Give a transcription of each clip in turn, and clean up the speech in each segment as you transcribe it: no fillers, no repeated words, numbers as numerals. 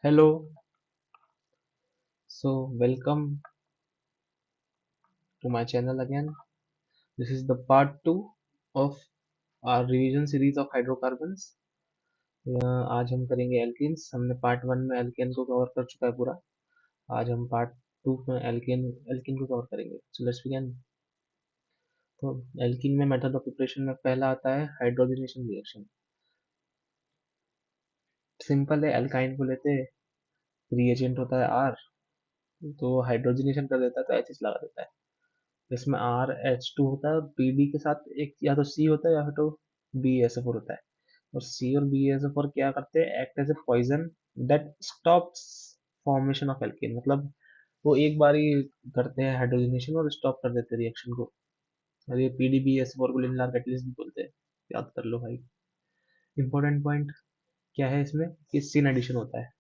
Hello, so welcome to my channel again. This is the part 2 of our revision series of hydrocarbons. आज हम करेंगे alkenes. हमने part 1 में alkene को cover कर चुका है पूरा. आज हम पार्ट 2 में एल्केन एल्कीन को कवर करेंगे. So let's begin. तो एल्कीन में मेथड ऑफ प्रिपरेशन में पहला आता है हाइड्रोजनेशन रिएक्शन. सिंपल है, एल्काइन को लेते हैं, रिएजेंट होता है आर, तो हाइड्रोजनेशन कर देता है तो एच लगा देता है. इसमें आर एच टू होता है और पी डी के साथ एक या तो सी होता है या फिर तो बी एस एफ होता है. और सी और बी एस एफ क्या करते हैं, act as a poison that stops formation of alkane. मतलब वो एक बार ही करते हैं हाइड्रोजनेशन और स्टॉप कर देते हैं रिएक्शन को. और ये P D B S F और लिनलार कैटलिस्ट भी बोलते हैं. याद कर लो भाई. इंपॉर्टेंट पॉइंट क्या है इसमें कि सिन एडिशन होता है.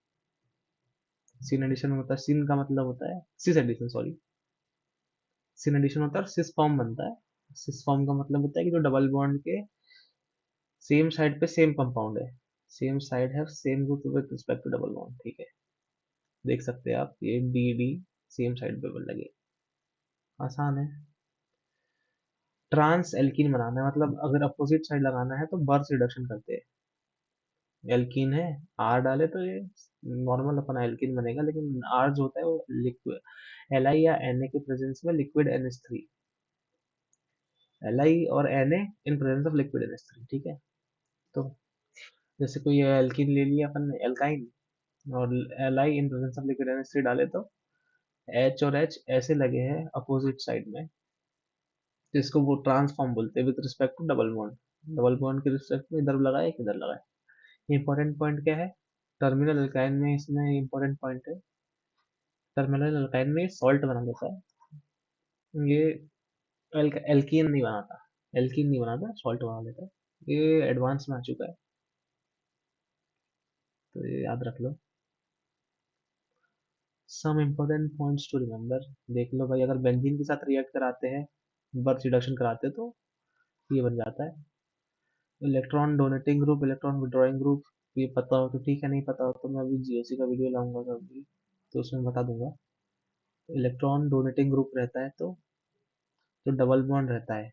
सिन एडिशन होता है, सिन का मतलब होता है cis addition, sorry. Syn addition होता है और सिस फॉर्म बनता है. सिस फॉर्म का मतलब होता है कि जो डबल बॉन्ड के सेम साइड पे सेम कंपाउंड है, सेम साइड है, same group with respect to double bond. ठीक है, देख सकते हैं आप, ये डी डी सेम साइड पे लगे. आसान है. ट्रांस एल्कीन बनाना है, मतलब अगर अपोजिट साइड लगाना है तो बर्स रिडक्शन करते हैं. एल्कीन है, आर डाले तो ये नॉर्मल अपना एल्कीन बनेगा, लेकिन आर जो होता है वो लिक्विड एल आई या एन ए के प्रेजेंस में liquid N H three. L I और N A in presence of liquid N H three. ठीक है. तो जैसे कोई एल्कीन ले लिया अपन ने, एल्काइन, और L I in presence of liquid N H three डाले तो एच और एच ऐसे लगे हैं अपोजिट साइड में, जिसको वो ट्रांसफॉर्म बोलते हैं with respect to double bond. Double bond के रिस्पेक्ट में इधर लगाए इधर लगाए. इंपॉर्टेंट पॉइंट क्या है, टर्मिनल अल्काइन में, इसमें इंपॉर्टेंट पॉइंट है, टर्मिनल अल्काइन में सॉल्ट बना देता है. ये एल्कीन नहीं बनाता. एल्कीन नहीं बनाता, सॉल्ट बना देता है. ये एडवांस में आ चुका है, तो ये याद रख लो. Some important points to remember. देख लो भाई, अगर बेंजीन के साथ रिएक्ट कराते हैं, बर्थ रिडक्शन कराते हैं, तो ये बन जाता है electron donating group, electron withdrawing group. ये पता हो तो ठीक है, नहीं पता हो तो मैं अभी जीओसी का वीडियो लाऊंगा कभी, तो उसमें बता दूंगा. इलेक्ट्रॉन डोनेटिंग ग्रुप रहता है तो जो डबल बॉन्ड रहता है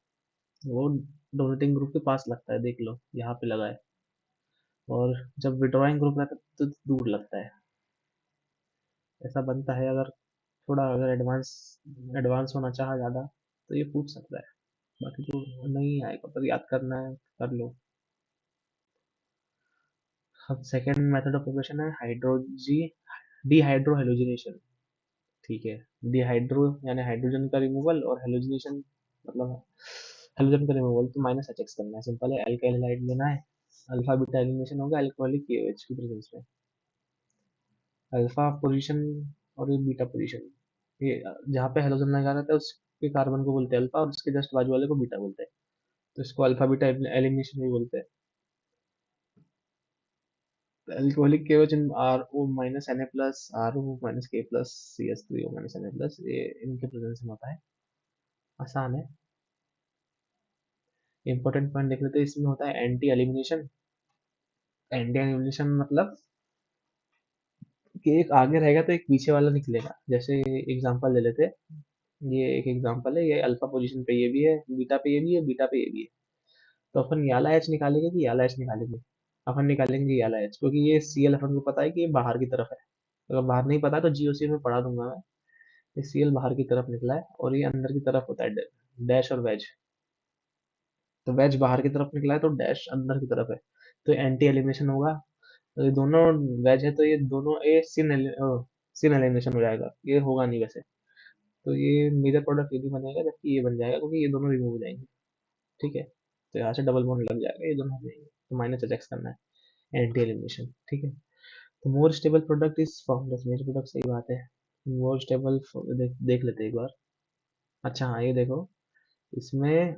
वो डोनेटिंग ग्रुप के पास लगता है, देख लो यहाँ पे लगा है. और जब विड्रॉइंग ग्रुप रहता है तो दूर लगता है. ऐसा बनता है. अगर थोड़ा अगर एडवांस एडवांस होना चाहा ज़्यादा तो ये पूछ सकता है. बाकी तो नहीं आएगा, पर याद करना है कर लो. अब सेकेंड मेथड ऑफ प्रिपरेशन है हाइड्रोजी डिहाइड्रो हेलोजिनेशन. ठीक है. डिहाइड्रो यानी हाइड्रोजन का रिमूवल, और हेलोजिनेशन मतलब हेलोजन का रिमूवल. तो माइनस एच एक्स करना है. सिंपल है, अल्काइल हैलाइड लेना है. अल्फा बीटा एलिमिनेशन होगा अल्कोहलिक केओएच की प्रेजेंस में. अल्फा पोजीशन और ये बीटा पोजीशन, ये जहाँ पे हेलोजन लगा रहता है उसके कार्बन को बोलते हैं अल्फा, और उसके जस्ट बाजू वाले को बीटा बोलते हैं. तो इसको अल्फा बीटा एलिमिनेशन भी बोलते हैं. Alcoholic KOH in R O minus N A plus R O minus K plus C S three O minus N A plus, ये इनके प्रेजेंस में होता है. आसान है. इंपॉर्टेंट पॉइंट देख लेते हैं. इसमें होता है एंटी एलिमिनेशन. एंटी एलिमिनेशन मतलब कि एक आगे रहेगा तो एक पीछे वाला निकलेगा. जैसे एग्जांपल ले लेते हैं. ये एक एग्जांपल है, ये अल्फा पोजीशन पे ये भी है, बीटा पे ये भी है, बीटा पे ये भी है. तो अपन ये वाला एच निकालेंगे कि ये वाला एच निकालेंगे. अपन निकालेंगे ये वाला एच, क्योंकि ये सी एल अपन को पता है कि ये बाहर की तरफ है. अगर बाहर नहीं पता तो जीओसी में पढ़ा दूंगा मैं. ये सी एल बाहर की तरफ निकला है और ये अंदर की तरफ होता है डैश और वेज. तो वेज बाहर की तरफ निकला है तो डैश अंदर की तरफ है. तो एंटी एलिमिनेशन होगा. तो ये दोनों वेज है तो ये दोनों ये सिन एलिमिनेशन हो जाएगा. ये होगा नहीं वैसे. तो ये मेजर प्रोडक्ट ये भी बनेगा, जबकि ये बन जाएगा क्योंकि ये दोनों रिमूव हो जाएंगे. ठीक है. तो यहाँ से डबल बॉन्ड लग जाएगा, ये दोनों हो जाएंगे, तो माइनस एच करना है एंटी एलिमिनेशन. ठीक है. तो more stable product is formed as major product. सही बात है. मोर स्टेबल देख लेते हैं एक बार. अच्छा हाँ, ये देखो. इसमें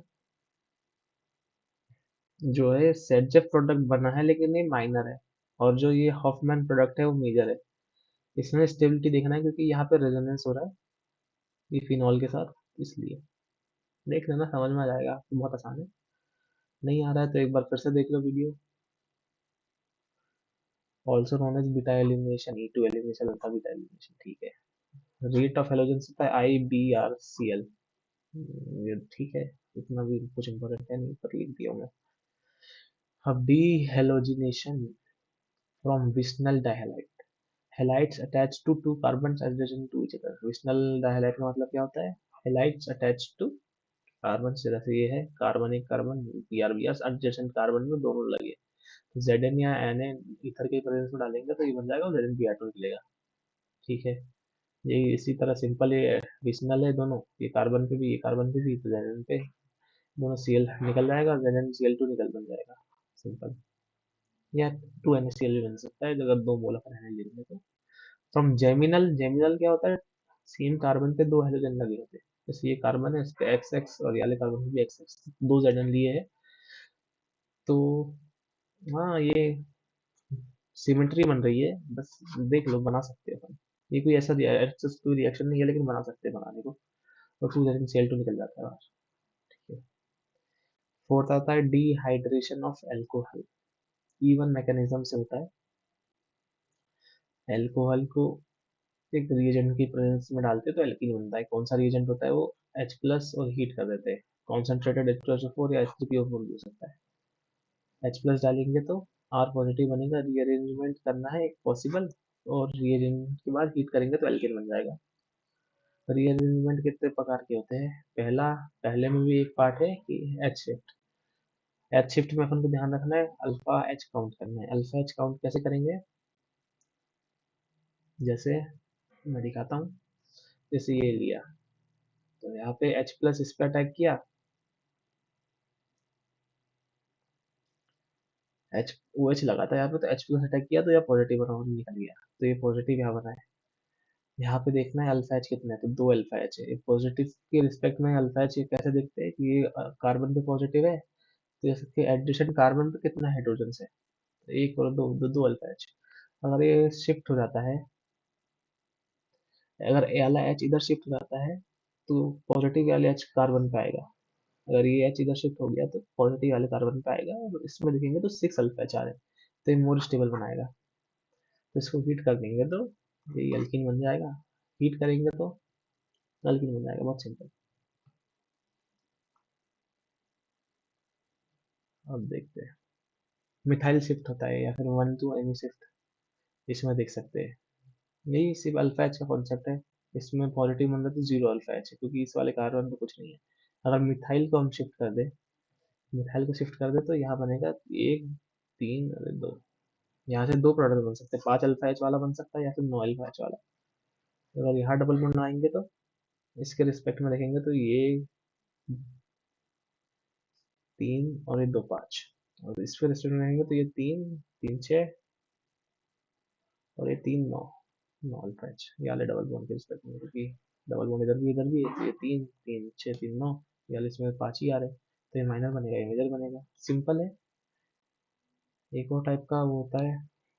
जो है सेटजेफ प्रोडक्ट बना है, लेकिन ये माइनर है. और जो ये हॉफमैन प्रोडक्ट है वो मेजर है. इसमें स्टेबिलिटी देखना है क्योंकि यहाँ पे रेजोनेंस हो रहा है ये फिनॉल के साथ, इसलिए देख लेना, समझ में आ जाएगा. बहुत आसान है. नहीं आ रहा है तो एक बार फिर से देख लो video. Also known as beta elimination, E two elimination, alpha beta elimination, ठीक है। रेट ऑफ हेलोजन होता है IBRCL। ये ठीक है, इतना भी कुछ इम्पोर्टेंट है नहीं, पर लिख दिया मैं। अब dehalogenation from vicinal dihalide. Halides attach to two carbon adjacent to each other. Vicinal dihalide का मतलब क्या होता है? हैलाइड्स अटैच टू कार्बन, जैसे ये है कार्बन, एक कार्बन, BR एडजेसेंट कार्बन में दोनों लगे, Zn या Na ईथर के प्रेजेंस में डालेंगे तो ये बन जाएगा, ZnBr2 निकलेगा। ठीक है, ये इसी तरह सिंपल, ये विस्नल है दोनों, ये कार्बन पे भी, ये कार्बन पे भी, तो Zn पे दोनों Cl निकल जाएगा, ZnCl2 निकल बन जाएगा, सिंपल। या 2NaCl भी बन सकता है अगर दो मोल का रहने लेंगे तो। फ्रॉम जेमिनल, जेमिनल क्या होता है? सेम कार्बन पे दो हाइड्रोजन लगे होते हैं, जैसे ये कार्बन है, इस पे XX और ये वाले कार्बन पे भी XX, दो Zn लिए है, तो हाँ, ये सिमेट्री बन रही है, बस देख लो, बना सकते हो अपन। ये कोई ऐसा कोई रिएक्शन नहीं है, लेकिन बना सकते हैं बनाने को। और 2 Zn Cl2 निकल जाता है बाहर। ठीक है। फोर्थ आता है dehydration of alcohol. E1 mechanism से होता है। एल्कोहल को एक रिएजेंट की प्रेजेंस में डालते हैं तो एल्कीन बनता है। कौन सा रिएजेंट होता है वो? H प्लस, और हीट कर देते हैं। कॉन्सेंट्रेटेड H2SO4 या H3PO4 भी हो सकता है। H प्लस डालेंगे तो R पॉजिटिव बनेगा, रीअरेंजमेंट करना है एक पॉसिबल, और रीअरेंजमेंट के बाद हीट करेंगे तो एल्केन बन जाएगा। रीअरेंजमेंट कितने प्रकार के होते हैं? पहले में भी एक पार्ट है कि एच शिफ्ट। एच शिफ्ट में अपन को ध्यान रखना है, अल्फा एच काउंट करना है। अल्फा एच काउंट कैसे करेंगे? जैसे मैं दिखाता हूँ, जैसे ये लिया, तो यहाँ पे H प्लस इस पे अटैक किया, एच OH लगा था यहाँ पे, तो H प्लस अटैक किया तो यह पॉजिटिव बना निकल गया, तो ये पॉजिटिव यहाँ बना है। यहाँ पे देखना है अल्फा एच कितना है, तो दो अल्फा एच है। पॉजिटिव के रिस्पेक्ट में अल्फा एच कैसे देखते हैं कि ये कार्बन पे पॉजिटिव है, तो इसके एडिशन कार्बन पे कितना हाइड्रोजन है, तो एक और दो, दो अल्फा एच। अगर ये शिफ्ट हो जाता है, अगर ए वाला एच इधर शिफ्ट हो जाता है, तो पॉजिटिव वाले एच कार्बन पे आएगा। अगर ये एच इधर शिफ्ट हो गया तो पॉजिटिव वाले कार्बन पे आएगा, और इसमें देखेंगे तो 6 अल्फा एच आ रहे हैं, तो ये मोर स्टेबल बनाएगा। तो इसको हीट कर देंगे तो ये एल्कीन बन जाएगा। हीट करेंगे तो एल्कीन बन जाएगा, बहुत सिंपल। अब देखते हैं, मिथाइल शिफ्ट होता है या फिर 1,2-Ame शिफ्ट, इसमें देख सकते हैं। यही सिर्फ अल्फा एच का कॉन्सेप्ट है। इसमें पॉजिटिव बन रहा है तो 0 अल्फा एच है, क्योंकि इस वाले कार्बन पे कुछ नहीं है। अगर मिथाइल को हम शिफ्ट कर दे, मिथाइल को शिफ्ट कर दे तो यहाँ बनेगा 1, 3 और 2। यहाँ से दो प्रोडक्ट बन सकते हैं, 5 अल्फा एच वाला बन सकता है या फिर 9 अल्फा एच वाला। अगर यहाँ डबल बॉन्ड बनाएंगे तो इसके रिस्पेक्ट में देखेंगे तो ये 3 और ये 2, 5, और इसके रिस्पेक्ट में देखेंगे तो ये 3, 3, 6 और ये 3, 9, 9 अल्फा एच, ये वाले डबल बॉन्ड के रिस्पेक्ट में, क्योंकि डबल बॉन्ड इधर भी है, तो ये 3, 3, 6, 3, 9, ये वाले इसमें 5 ही आ रहे हैं, तो ये माइनर बनेगा, ये मेजर बनेगा, सिंपल है। एक और टाइप का वो होता है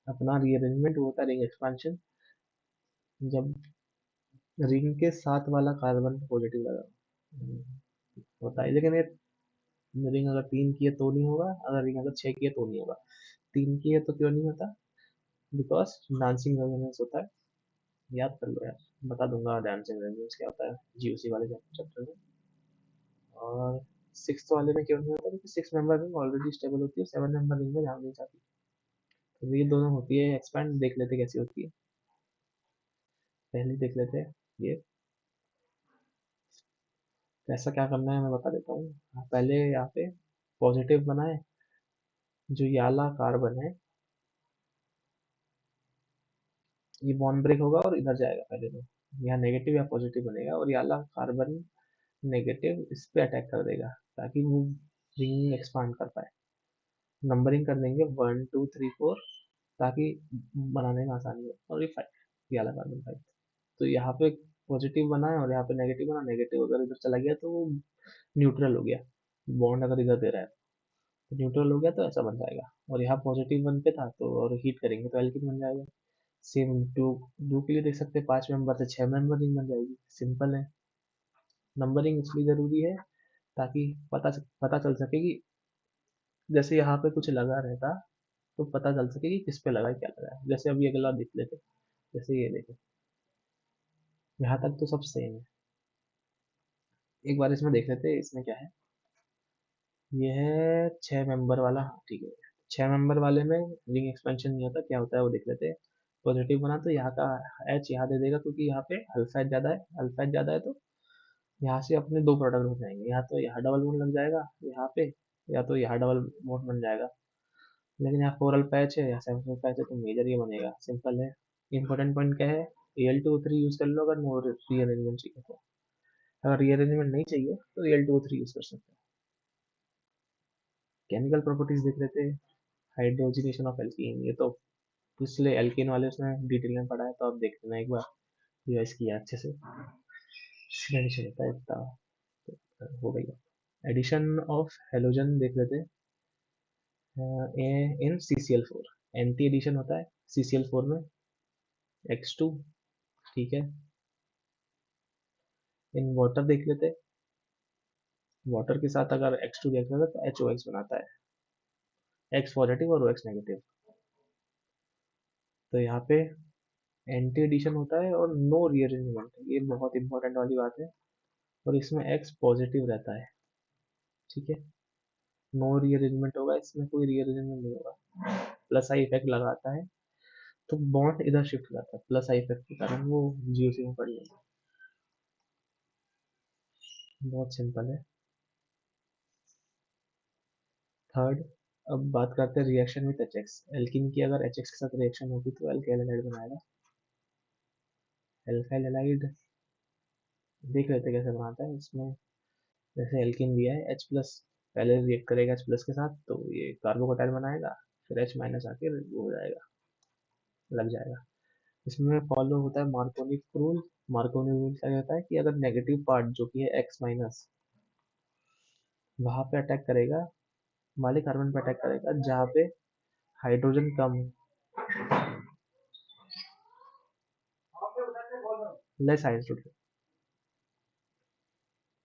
अपना रीअरेंजमेंट, वो होता है रिंग एक्सपांशन। जब रिंग के साथ वाला कार्बन पॉजिटिव लगा होता है, लेकिन ये रिंग अगर 3 की है तो नहीं होगा, अगर रिंग अगर 6 की है तो नहीं होगा। 3 की है तो क्यों नहीं होता? बिकॉज डांसिंग रेजोनेंस होता है, याद कर लो यार, बता दूंगा डांसिंग रेजोनेंस क्या होता है GOC वाले चैप्टर में। और सिक्स वाले में क्यों नहीं होता? क्योंकि 6 मेंबर रिंग ऑलरेडी स्टेबल होती है, 7 मेंबर रिंग में जाना नहीं चाहती। तो ये दोनों होती है एक्सपैंड, देख लेते कैसी होती है, पहले देख लेते हैं ये। कैसा क्या करना है मैं बता देता हूँ। पहले यहाँ पे पॉजिटिव बनाए, जो ये वाला कार्बन है, ये बॉन्ड ब्रेक होगा और इधर जाएगा पहले, तो यहाँ नेगेटिव या पॉजिटिव बनेगा, और ये वाला कार्बन नेगेटिव इस पे अटैक कर देगा, ताकि वो रिंग एक्सपांड कर पाए। नंबरिंग कर देंगे 1, 2, 3, 4, ताकि बनाने में आसानी हो, और ये 5, ये वाला कार्बन 5। तो यहाँ पे पॉजिटिव बना है और यहाँ पे नेगेटिव बना, नेगेटिव अगर इधर चला गया तो वो न्यूट्रल हो गया। बॉन्ड अगर इधर दे रहा है तो न्यूट्रल हो गया, तो ऐसा बन जाएगा। और यहाँ पॉजिटिव वन पे था तो, और हीट करेंगे तो एल्किन बन जाएगा। सेम टू टू के लिए देख सकते हैं, 5 मेंबर से 6 मेंबर रिंग बन जाएगी, सिंपल है। नंबरिंग इसलिए जरूरी है ताकि पता चल सके कि जैसे यहाँ पे कुछ लगा रहता, तो पता चल सके कि किस पे लगा है क्या लगा है। जैसे अभी अगला देख लेते, जैसे ये देखो, यहाँ तक तो सब सेम है। एक बार इसमें देख लेते हैं इसमें क्या है। ये है 6 मेंबर वाला, हाँ ठीक है। 6 मेंबर वाले में रिंग एक्सपेंशन नहीं होता, क्या होता है वो देख लेते हैं। पॉजिटिव बना तो यहाँ का एच यहाँ दे देगा, क्योंकि यहाँ पे अल्फा एच ज़्यादा है, अल्फा एच ज़्यादा है तो यहाँ से अपने दो प्रोडक्ट हो जाएंगे, या तो यहाँ डबल बॉन्ड लग जाएगा यहाँ पे, या तो यहाँ डबल बॉन्ड बन जाएगा। लेकिन यहाँ 4 अल्फा एच है, यहाँ 7 अल्फा एच है, तो मेजर ये बनेगा, सिंपल है। इंपॉर्टेंट पॉइंट क्या है, Al2O3 यूज कर लो अगर नो रीअरेंजमेंट चाहिए तो। अगर रीअरेंजमेंट नहीं चाहिए तो Al2O3 यूज कर सकते हैं। केमिकल प्रॉपर्टीज देख लेते हैं। हाइड्रोजनेशन ऑफ एल्कीन, ये तो पिछले एल्कीन वाले उसमें डिटेल में पढ़ा है, तो आप देख लेना एक बार, रिवाइज किया अच्छे से। एडिशन होता है इतना, तो हो गई। एडिशन ऑफ हेलोजन देख लेते हैं इन CCl4। एंटी एडिशन होता है CCl4 में X2, ठीक है। इन वाटर देख लेते हैं, वाटर के साथ अगर X2 रिएक्ट करता है तो HOX बनाता है, X पॉजिटिव और OX नेगेटिव। तो यहाँ पे एंटी एडिशन होता है और नो रीअरेंजमेंट, ये बहुत इंपॉर्टेंट वाली बात है। और इसमें X पॉजिटिव रहता है, ठीक है। नो रीअरेंजमेंट होगा, इसमें कोई रीअरेंजमेंट नहीं होगा। प्लस आई इफेक्ट लगाता है तो बॉन्ड इधर शिफ्ट हो जाता है, प्लस आई इफेक्ट के कारण वो GOC में पड़ जाएगा। बहुत सिंपल है। थर्ड, अब बात करते हैं रिएक्शन विद HX। एल्किन की अगर HX के साथ रिएक्शन होगी तो एल्काइल हैलाइड बनाएगा। एल्काइल हैलाइड देख लेते हैं कैसे बनाता है। इसमें जैसे एल्किन दिया है H प्लस, पहले रिएक्ट करेगा H प्लस के साथ तो ये कार्बोकटाइल बनाएगा, फिर H माइनस आके वो हो जाएगा, लग जाएगा। इसमें फॉलो होता है मार्कोनी रूल। मार्कोनी रूल क्या कहता है कि अगर नेगेटिव पार्ट जो कि है X माइनस, वहां पे अटैक करेगा, वाले कार्बन पे अटैक करेगा जहाँ पे हाइड्रोजन कम, लेस हाइड्रोजन।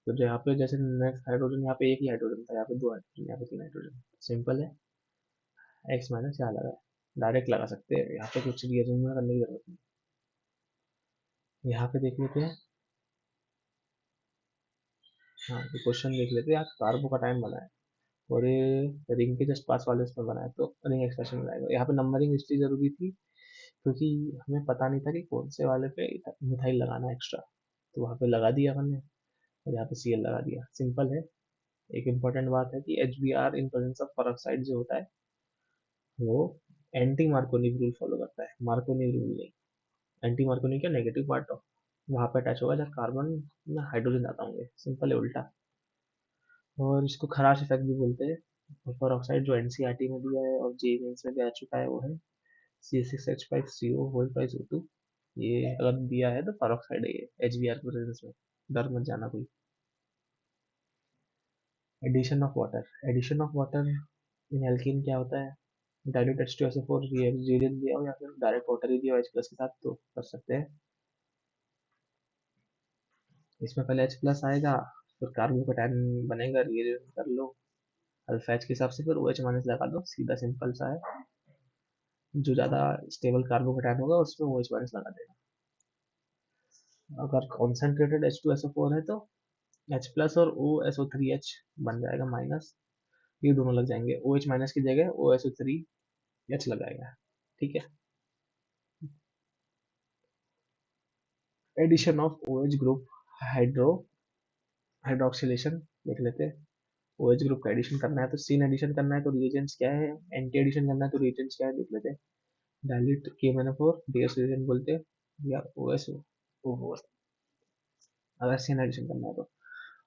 तो यहाँ पे जैसे नेक्स्ट हाइड्रोजन, यहाँ पे एक ही हाइड्रोजन था, यहाँ पे दो हाइड्रोजन, यहाँ पे तीन हाइड्रोजन। सिंपल है, एक्स माइनस यहाँ लगा है, डायरेक्ट लगा सकते हैं, यहाँ पे कुछ रीअरेंजमेंट करने की जरूरत नहीं। यहाँ पे देख लेते हैं, हाँ ये क्वेश्चन देख लेते हैं। यहाँ कार्बो का टाइम बना है और ये रिंग के जस्ट पास वाले उसमें बना है, तो रिंग एक्सप्रेशन में आएगा। यहाँ पे नंबरिंग हिस्ट्री जरूरी थी, क्योंकि हमें पता नहीं था कि कौन से वाले पे मिथाइल लगाना है एक्स्ट्रा, तो वहाँ पे लगा दिया हमने, और यहाँ पे Cl लगा दिया, सिंपल है। एक इम्पॉर्टेंट बात है कि HBr in presence of peroxide जो होता है वो एंटी मार्कोनी रूल फॉलो करता है, मार्कोनी रूल नहीं। एंटी मार्कोनी क्या, नेगेटिव पार्ट ऑफ वहाँ पे अटैच होगा जहाँ कार्बन में हाइड्रोजन जाता होंगे, सिंपल है, उल्टा। और इसको खराश इफेक्ट भी बोलते हैं। पेरोक्साइड जो NCERT में दिया है और जे मेंस में भी आ चुका है वो है C6H5CO होल प्राइस O2। ये अगर दिया है तो पेरोक्साइड है ये HBr के प्रेजेंस में, डर मत जाना कोई। Addition of water. Addition of water in alkene क्या होता है, डाइल्यूट H2SO4 रिएजेंट दिया हो या फिर डायरेक्ट वाटर ही दिया हो H प्लस के साथ तो कर सकते हैं। इसमें पहले H प्लस आएगा, फिर कार्बोकैटायन बनेगा, रिएजेंट कर लो अल्फा H के हिसाब से, फिर OH माइनस लगा दो, सीधा सिंपल सा है। जो ज़्यादा स्टेबल कार्बोकैटायन होगा उसमें OH माइनस लगा देगा। अगर कॉन्सेंट्रेटेड H2SO4 है तो H प्लस और OSO3H बन जाएगा माइनस, ये दोनों लग जाएंगे, OH माइनस की जगह OSO3H लगाएगा, ठीक है। Addition of OH group, hydro hydroxylation देख लेते हैं। OH ग्रुप का एडिशन करना है तो सीन एडिशन करना है तो रिएजेंट्स क्या है, एंटी एडिशन करना है तो रिएजेंट्स क्या है देख लेते हैं। डायल्यूट KMnO4 DS रिएजेंट बोलते हैं, या OSO4 अगर सीन एडिशन करना है तो।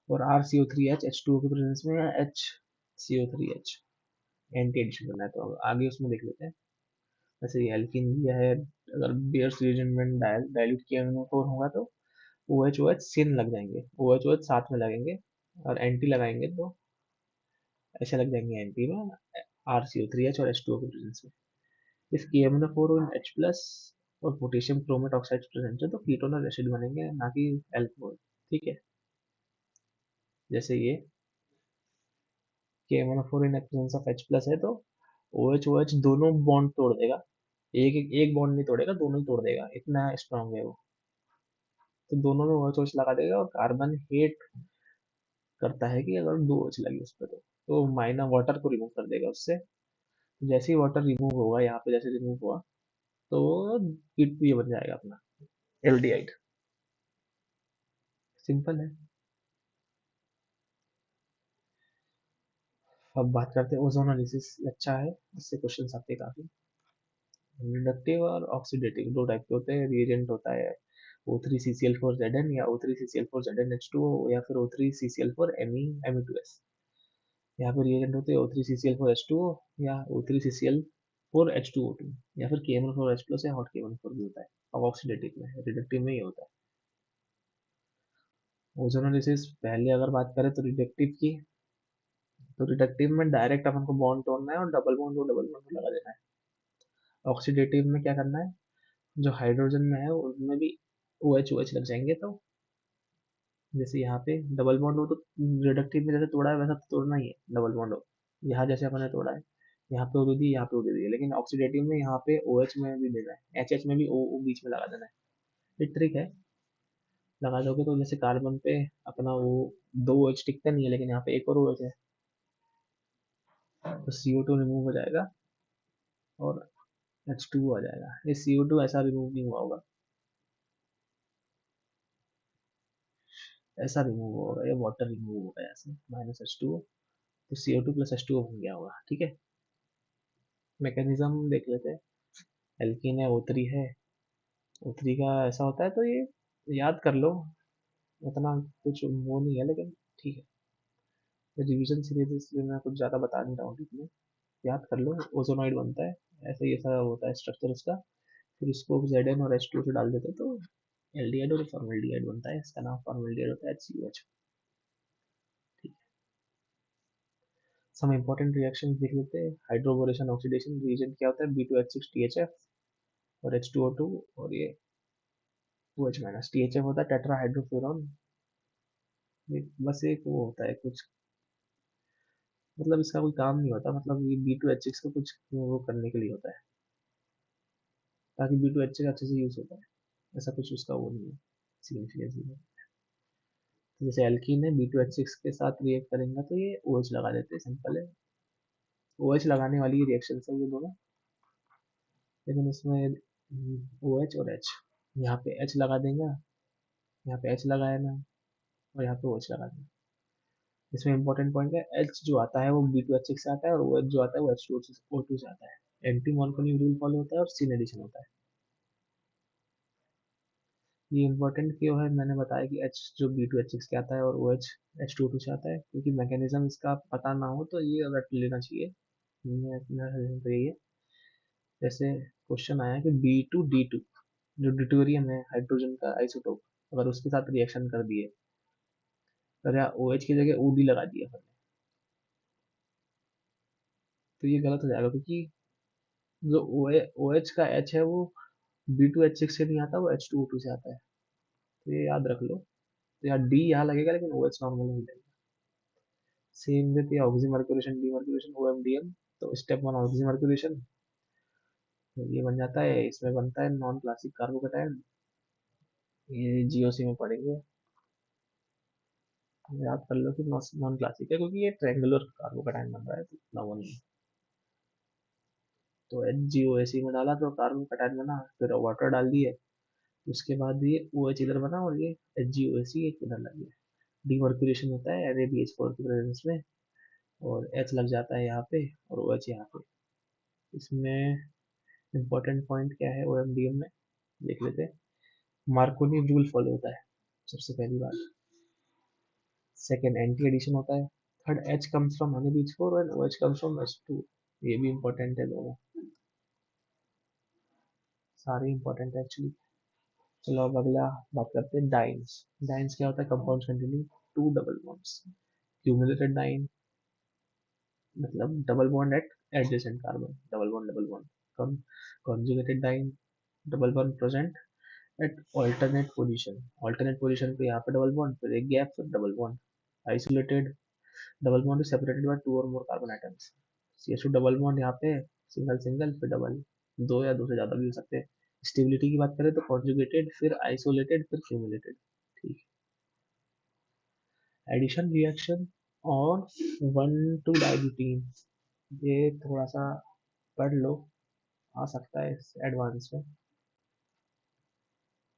और RCO3H H2O के प्रेजेंस में, या HCO3H एंटी एडिशन करना है तो आगे उसमें देख लेते हैं। जैसे ये एल्किन दिया है, अगर बेयर्स रिएजेंट में डायल्यूट KMnO4 होगा तो OH सीन लग जाएंगे, OH साथ में लगेंगे, और एंटी लगाएंगे तो ऐसे लग जाएंगे एंटी में RCO3H और H2O के प्रेजेंस में। इस KMnO4 और H प्लस और पोटेशियम क्रोमेट ऑक्साइड प्रेजेंट है तो कीटोन और एसिड बनेंगे, ना कि एल्कोहल, ठीक है। जैसे ये KMnO4 in presence of H plus है तो OH दोनों बॉन्ड तोड़ देगा, एक बॉन्ड नहीं तोड़ेगा, दोनों ही तोड़ देगा, इतना स्ट्रांग है वो। तो दोनों में OH लगा देगा, और कार्बन हेट करता है कि अगर दो OH लगी उस पर, तो माइनर वाटर को रिमूव कर देगा उससे। जैसे ही वाटर रिमूव होगा, यहाँ पे जैसे रिमूव हुआ, तो ये बन जाएगा अपना एल्डिहाइड। सिंपल है। अब बात करते हैं ओजोनोलिसिस। अच्छा है, इससे क्वेश्चन आते हैं काफी। रिडक्टिव और ऑक्सीडेटिव दो टाइप के होते हैं। रिएजेंट होता है O3CCl4Zn या O3CCl4ZnH2O, या फिर O3CCl4Me2S। यहाँ पे रिएजेंट होते हैं O3CCl4H2O या O3CCl4H2O2, या फिर KMnO4H+ या हॉट KMnO4 भी होता है। अब ऑक्सीडेटिव में, रिडक्टिव में ये होता है। ओजोनोलिसिस पहले अगर बात करें तो रिडक्टिव की, तो रिडक्टिव में डायरेक्ट अपन को बॉन्ड तोड़ना है और डबल बॉन्ड को डबल बॉन्ड को लगा देना है। ऑक्सीडेटिव में क्या करना है, जो हाइड्रोजन में है उनमें भी OH लग जाएंगे। तो जैसे यहाँ पे डबल बॉन्ड हो, तो रिडक्टिव में जैसे तोड़ा है वैसा तो तोड़ना ही है डबल बॉन्ड हो। यहाँ जैसे अपन ने तोड़ा है, यहाँ पे O दे दी, यहाँ पे O दे दी, लेकिन ऑक्सीडेटिव में यहाँ पे OH में भी देना है, HH में भी O बीच में लगा देना है। ये ट्रिक है, लगा दोगे तो जैसे कार्बन पे अपना वो दो OH टिकता नहीं है, लेकिन यहाँ पे एक और OH है, तो CO2 रिमूव हो जाएगा और H2O आ जाएगा। ये CO2 ऐसा रिमूव नहीं हुआ होगा, ऐसा रिमूव होगा, ये वाटर रिमूव होगा ऐसे, -H2O, तो CO2 + H2O बन गया होगा। ठीक है, मैकेनिज्म देख लेते हैं। एल्कीन है, O3 है, O3 का ऐसा होता है, तो ये याद कर लो, उतना कुछ वो नहीं है, लेकिन ठीक है। रिवीजन सीरीज इसलिए मैं कुछ ज़्यादा बता नहीं रहा हूँ इसमें, याद कर लो। ओजोनॉइड बनता है, ऐसा ही ऐसा होता है स्ट्रक्चर उसका। फिर इसको Zn और H2 से डाल देते हैं, तो एल्डिहाइड और फॉर्मल्डिहाइड बनता है। इसका नाम फॉर्मल्डिहाइड होता है, HCOH। ठीक है, सम इंपॉर्टेंट रिएक्शन देख लेते हैं। हाइड्रोबोरेशन ऑक्सीडेशन रिएजेंट क्या होता है, B2H6THF और H2O2, और ये OH-। THF होता है टेट्राहाइड्रोफ्यूरॉन। ये बस एक वो होता है कुछ, मतलब इसका कोई काम नहीं होता, मतलब ये B2H6 को कुछ वो करने के लिए होता है, ताकि B2H6 अच्छे से यूज होता है। ऐसा कुछ उसका वो नहीं है, सिग्निफिकेंस नहीं है। तो जैसे एल्कीन है, B2H6 के साथ रिएक्ट करेंगे तो ये OH लगा देते हैं, सिंपल है। OH लगाने वाली रिएक्शन है ये दोनों, लेकिन इसमें OH और H, यहाँ पे H लगा देंगे, यहाँ पे H लगाया ना, और यहाँ पे OH लगा देंगे। इसमें इंपॉर्टेंट पॉइंट है, H जो आता है वो B2H6 से आता है, और OH जो आता है वो H2O2 से आता है। एंटी मोनोक्लोनिक रूल फॉलो होता है और सीन एडिशन होता है। ये इम्पोर्टेंट क्यों है, मैंने बताया कि H जो B2H6 से आता है और OH H2O2 से आता है, क्योंकि मैकेनिज्म इसका पता ना हो तो ये रट लेना चाहिए। मेरा सजेशन तो यही है। जैसे क्वेश्चन आया कि B2D2, जो ड्यूटेरियम है हाइड्रोजन का आइसोटोप, अगर उसके साथ रिएक्शन कर दिए, तो या OH की जगह OD लगा दिया हमने, तो ये गलत हो जाएगा, क्योंकि जो OH का H है वो B2H6 से नहीं आता, वो H2O2 से आता है। तो ये याद रख लो। तो यहाँ D यहाँ लगेगा, लेकिन OH नॉर्मल नहीं लगेगा। सेम विथ ये ऑक्सीमर्क्यूरेशन डीमर्क्यूरेशन OMDM। तो स्टेप 1 ऑक्सीमर्क्यूरेशन, तो ये बन जाता है, इसमें बनता है नॉन क्लासिक कार्बोकैटायन। ये GOC में पढ़ेंगे, याद कर लो कि नॉन क्लासिक है, क्योंकि ये ट्रायंगुलर कार्बोकैटायन बन रहा है, तो इतना वो नहीं है। तो HgOAC में डाला तो कार्बोकैटायन बना, फिर वाटर डाल दिए, उसके बाद ये OH इधर बना, और ये HgOAC एक इधर लग गया। डीमर्क्यूरेशन होता है NaBH4 की प्रेजेंस में, और H लग जाता है यहाँ पे और OH यहाँ पे। इसमें इंपॉर्टेंट पॉइंट क्या है OMDM में, देख लेते हैं। मार्कोनी रूल फॉलो होता है, सबसे पहली बात। सेकेंड, एंटी एडिशन होता है। Third, H comes from NaBH4 and OH comes from H2। ये भी इंपॉर्टेंट है दोनों, सारे इंपॉर्टेंट है एक्चुअली। चलो अब अगला बात करते हैं डाइन्स। डाइन्स क्या होता है, compounds containing two double bonds. Cumulated diene मतलब double bond at adjacent carbon, double bond. Conjugated diene, double bond present at alternate position पे, यहाँ पे डबल बॉन्ड, फिर एक गैप, फिर double bond. Isolated, double bond is separated by two और more carbon atoms. CH2 double bond यहाँ पे single single फिर डबल, दो या दो से ज़्यादा भी हो सकते हैं। स्टेबिलिटी की बात करें तो कॉन्जुगेटेड फिर आइसोलेटेड फिर क्यूमुलेटेड। ठीक है। एडिशन रिएक्शन और 1,2-डाइब्यूटीन, ये थोड़ा सा पढ़ लो, आ सकता है इस एडवांस में।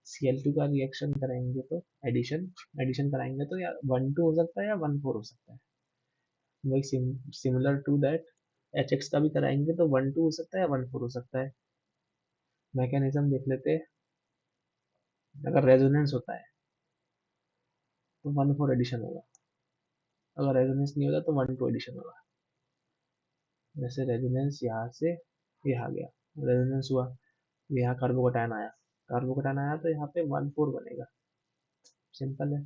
Cl2 का रिएक्शन करेंगे तो एडिशन एडिशन कराएंगे तो या 1,2 हो सकता है या 1,4 हो सकता है। वही सिमिलर टू दैट HX का भी कराएंगे तो 1,2 हो सकता है या 1,4 हो सकता है। मैकेनिज्म देख लेते हैं। अगर रेजोनेंस होता है तो 1,4 एडिशन होगा, अगर रेजोनेंस नहीं होता तो 1,2 एडिशन होगा। जैसे रेजोनेंस यहाँ से ये आ गया, रेजोनेंस हुआ, यहाँ कार्बोकैटायन आया, कार्बोकैटायन आया तो यहाँ पे 1,4 बनेगा। सिंपल है।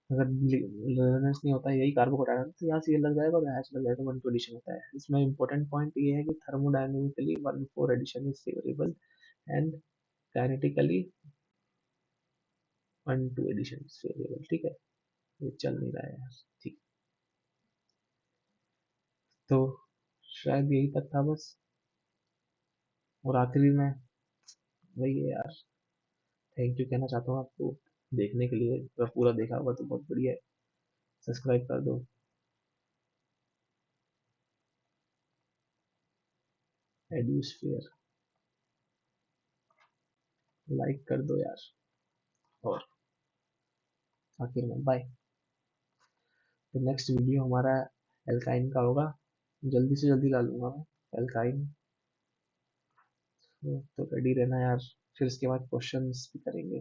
अगर रेजोनेंस नहीं होता यही कार्बोकैटायन तो यहाँ सी लग जाएगा और यहाँ लग जाएगा, 1,2 एडिशन होता है। इसमें इंपॉर्टेंट पॉइंट ये है कि thermodynamically 1,4 addition is favourable and kinetically 1,2 addition is favourable. ठीक है, ये चल नहीं रहा है यार। ठीक, तो शायद यही तक था बस। और आखिरी में वही है यार, थैंक यू कहना चाहता हूँ आपको देखने के लिए। अगर पूरा देखा होगा तो बहुत बढ़िया है। सब्सक्राइब कर दो, एड्यूस्फीयर लाइक कर दो यार। और आखिर में बाय। तो नेक्स्ट वीडियो हमारा एल्काइन का होगा, जल्दी से जल्दी डालूंगा मैं एल्काइन। तो रेडी रहना यार। फिर इसके बाद क्वेश्चंस भी करेंगे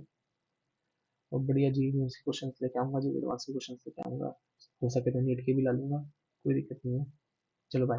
और बढ़िया जी मैं से क्वेश्चंस लेके आऊंगा, जो एडवांस के क्वेश्चंस लेके आऊंगा। हो सके तो नीट के भी डालूंगा, कोई दिक्कत नहीं है। चलो बाय।